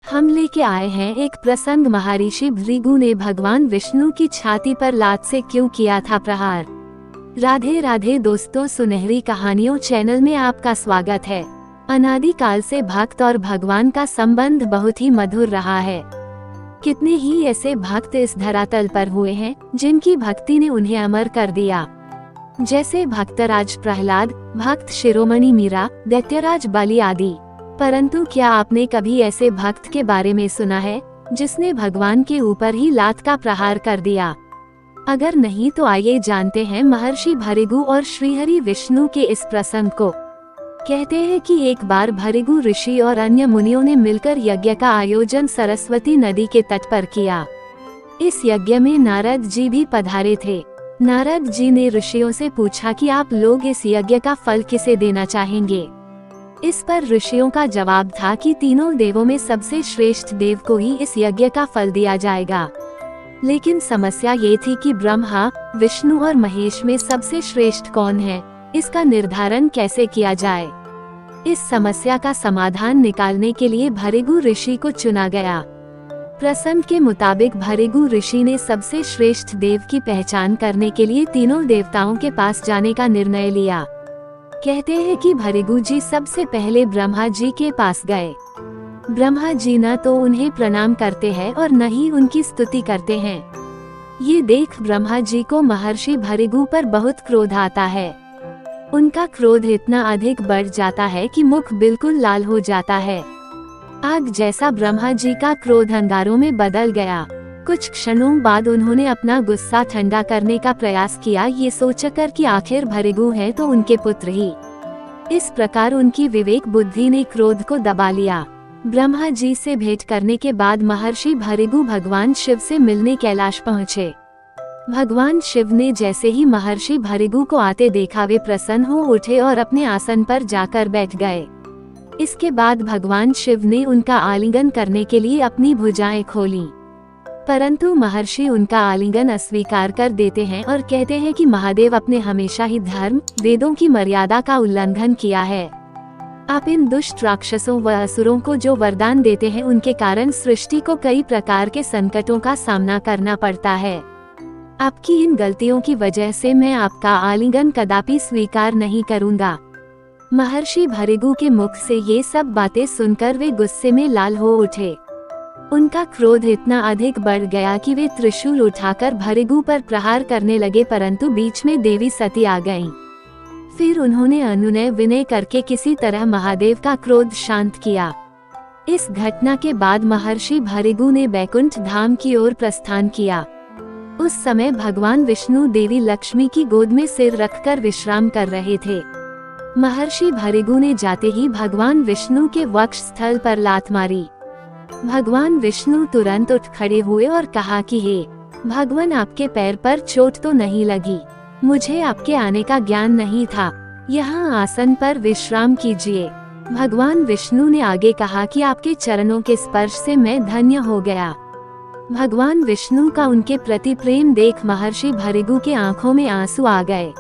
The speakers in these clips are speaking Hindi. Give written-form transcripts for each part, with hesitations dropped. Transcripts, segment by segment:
हम लेके आए हैं एक प्रसंग। महर्षि भृगु ने भगवान विष्णु की छाती पर लात से क्यों किया था प्रहार। राधे राधे दोस्तों, सुनहरी कहानियों चैनल में आपका स्वागत है। अनादिकाल से भक्त और भगवान का संबंध बहुत ही मधुर रहा है। कितने ही ऐसे भक्त इस धरातल पर हुए हैं जिनकी भक्ति ने उन्हें अमर कर दिया, जैसे भक्तराज प्रहलाद, भक्त शिरोमणि मीरा, दैत्यराज बलि आदि। परंतु क्या आपने कभी ऐसे भक्त के बारे में सुना है जिसने भगवान के ऊपर ही लात का प्रहार कर दिया? अगर नहीं तो आइए जानते हैं महर्षि भृगु और श्रीहरि विष्णु के इस प्रसंग को। कहते हैं कि एक बार भृगु ऋषि और अन्य मुनियों ने मिलकर यज्ञ का आयोजन सरस्वती नदी के तट पर किया। इस यज्ञ में नारद जी भी पधारे थे। नारद जी ने ऋषियों से पूछा कि आप लोग इस यज्ञ का फल किसे देना चाहेंगे। इस पर ऋषियों का जवाब था कि तीनों देवों में सबसे श्रेष्ठ देव को ही इस यज्ञ का फल दिया जाएगा। लेकिन समस्या ये थी कि ब्रह्मा, विष्णु और महेश में सबसे श्रेष्ठ कौन है, इसका निर्धारण कैसे किया जाए। इस समस्या का समाधान निकालने के लिए भृगु ऋषि को चुना गया। प्रसंग के मुताबिक भृगु ऋषि ने सबसे श्रेष्ठ देव की पहचान करने के लिए तीनों देवताओं के पास जाने का निर्णय लिया। कहते हैं कि भृगु जी सबसे पहले ब्रह्मा जी के पास गए। ब्रह्मा जी न तो उन्हें प्रणाम करते हैं और न ही उनकी स्तुति करते हैं। ये देख ब्रह्मा जी को महर्षि भृगु पर बहुत क्रोध आता है। उनका क्रोध इतना अधिक बढ़ जाता है कि मुख बिल्कुल लाल हो जाता है। आग जैसा ब्रह्मा जी का क्रोध अंगारों में बदल गया। कुछ क्षणों बाद उन्होंने अपना गुस्सा ठंडा करने का प्रयास किया, ये सोचकर कि आखिर भृगु है तो उनके पुत्र ही। इस प्रकार उनकी विवेक बुद्धि ने क्रोध को दबा लिया। ब्रह्मा जी से भेंट करने के बाद महर्षि भृगु भगवान शिव से मिलने कैलाश पहुँचे। भगवान शिव ने जैसे ही महर्षि भृगु को आते देखा, वे प्रसन्न हो उठे और अपने आसन पर जाकर बैठ गए। इसके बाद भगवान शिव ने उनका आलिंगन करने के लिए अपनी भुजाएं खोलीं। परंतु महर्षि उनका आलिंगन अस्वीकार कर देते हैं और कहते हैं कि महादेव अपने हमेशा ही धर्म, वेदों की मर्यादा का उल्लंघन किया है। आप इन दुष्ट राक्षसों व असुरों को जो वरदान देते हैं उनके कारण सृष्टि को कई प्रकार के संकटों का सामना करना पड़ता है। आपकी इन गलतियों की वजह से मैं आपका आलिंगन कदापि स्वीकार नहीं करूंगा। महर्षि भृगु के मुख से ये सब बातें सुनकर वे गुस्से में लाल हो उठे। उनका क्रोध इतना अधिक बढ़ गया कि वे त्रिशूल उठाकर भृगु पर प्रहार करने लगे, परंतु बीच में देवी सती आ गईं। फिर उन्होंने अनुनय विनय करके किसी तरह महादेव का क्रोध शांत किया। इस घटना के बाद महर्षि भृगु ने बैकुंठ धाम की ओर प्रस्थान किया। उस समय भगवान विष्णु देवी लक्ष्मी की गोद में सिर रखकर विश्राम कर रहे थे। महर्षि भृगु ने जाते ही भगवान विष्णु के वक्ष स्थल पर लात मारी। भगवान विष्णु तुरंत उठ खड़े हुए और कहा कि हे भगवान, आपके पैर पर चोट तो नहीं लगी? मुझे आपके आने का ज्ञान नहीं था। यहाँ आसन पर विश्राम कीजिए। भगवान विष्णु ने आगे कहा कि आपके चरणों के स्पर्श से मैं धन्य हो गया। भगवान विष्णु का उनके प्रति प्रेम देख महर्षि भृगु के आंखों में आंसू आ गए।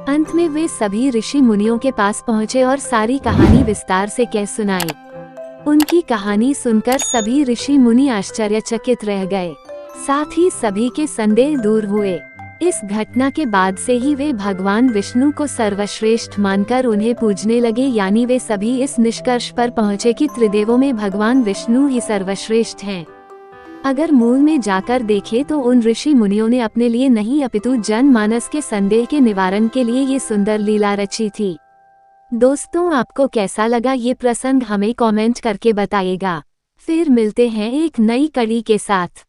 अंत में वे सभी ऋषि मुनियों के पास पहुँचे और सारी कहानी विस्तार से कह सुनाई। उनकी कहानी सुनकर सभी ऋषि मुनि आश्चर्यचकित रह गए, साथ ही सभी के संदेह दूर हुए। इस घटना के बाद से ही वे भगवान विष्णु को सर्वश्रेष्ठ मानकर उन्हें पूजने लगे। यानी वे सभी इस निष्कर्ष पर पहुँचे कि त्रिदेवों में भगवान विष्णु ही सर्वश्रेष्ठ हैं। अगर मूल में जाकर देखें तो उन ऋषि मुनियों ने अपने लिए नहीं अपितु जनमानस के संदेह के निवारण के लिए ये सुंदर लीला रची थी। दोस्तों, आपको कैसा लगा ये प्रसंग हमें कमेंट करके बताइएगा। फिर मिलते हैं एक नई कड़ी के साथ।